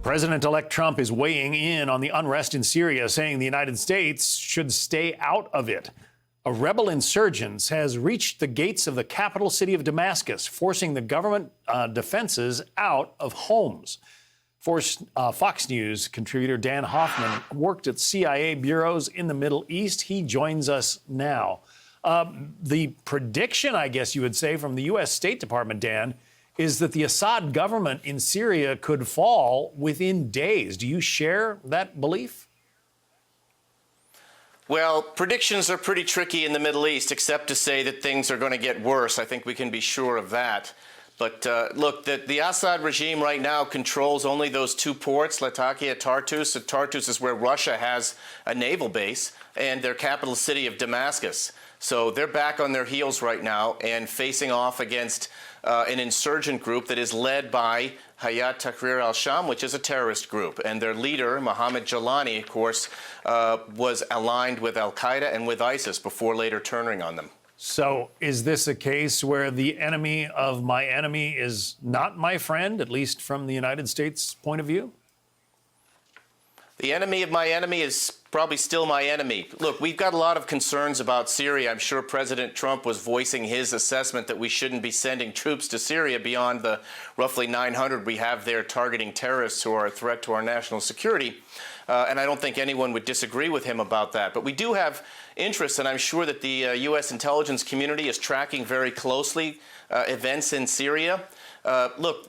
President-elect Trump is weighing in on the unrest in Syria, saying the United States should stay out of it. A rebel insurgence has reached the gates of the capital city of Damascus, forcing the government defenses out of homes. Fox News contributor Dan Hoffman worked at CIA bureaus in the Middle East. He joins us now. The prediction, I guess you would say, from the U.S. State Department, Dan, is that the Assad government in Syria could fall within days. Do you share that belief? Well, predictions are pretty tricky in the Middle East, except to say that things are going to get worse. I think we can be sure of that. But look, the Assad regime right now controls only those two ports, Latakia, Tartus. Tartus is where Russia has a naval base, and their capital city of Damascus. So they're back on their heels right now and facing off against an insurgent group that is led by Hayat Tahrir al-Sham, which is a terrorist group. And their leader, Mohammed Jalani, of course, was aligned with al-Qaeda and with ISIS before later turning on them. So is this a case where the enemy of my enemy is not my friend, at least from the United States' point of view? The enemy of my enemy is probably still my enemy. Look, we've got a lot of concerns about Syria. I'm sure President Trump was voicing his assessment that we shouldn't be sending troops to Syria beyond the roughly 900 we have there targeting terrorists who are a threat to our national security. And I don't think anyone would disagree with him about that. But we do have interest, and I'm sure that the U.S. intelligence community is tracking very closely events in Syria. Look,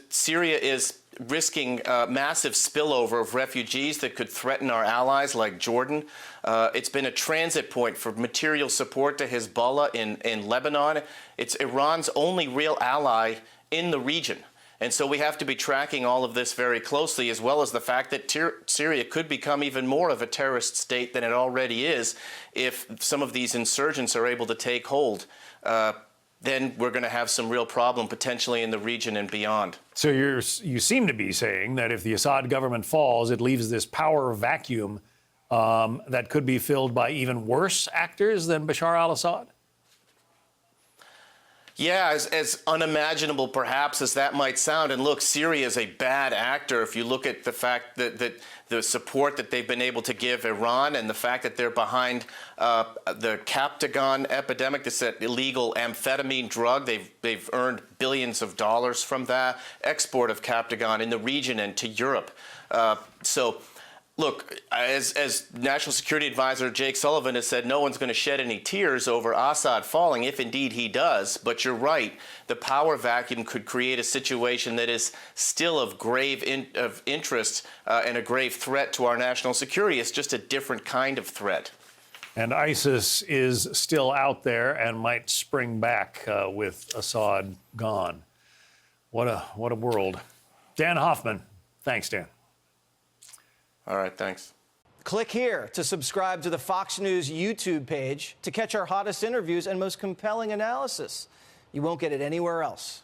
Syria is risking massive spillover of refugees that could threaten our allies like Jordan. It's been a transit point for material support to Hezbollah in Lebanon. It's Iran's only real ally in the region. And so we have to be tracking all of this very closely, as well as the fact that Syria could become even more of a terrorist state than it already is if some of these insurgents are able to take hold. Then we're going to have some real problem potentially in the region and beyond. So you seem to be saying that if the Assad government falls, it leaves this power vacuum that could be filled by even worse actors than Bashar al-Assad? Yeah, as unimaginable perhaps as that might sound. And look, Syria is a bad actor if you look at the fact that the support that they've been able to give Iran and the fact that they're behind the Captagon epidemic, this illegal amphetamine drug. They've earned billions of dollars from that export of Captagon in the region and to Europe. Look, as National Security Advisor Jake Sullivan has said, no one's going to shed any tears over Assad falling, if indeed he does. But you're right, the power vacuum could create a situation that is still of grave interest and a grave threat to our national security. It's just a different kind of threat. And ISIS is still out there and might spring back with Assad gone. What a world. Dan Hoffman. Thanks, Dan. All right, thanks. Click here to subscribe to the Fox News YouTube page to catch our hottest interviews and most compelling analysis. You won't get it anywhere else.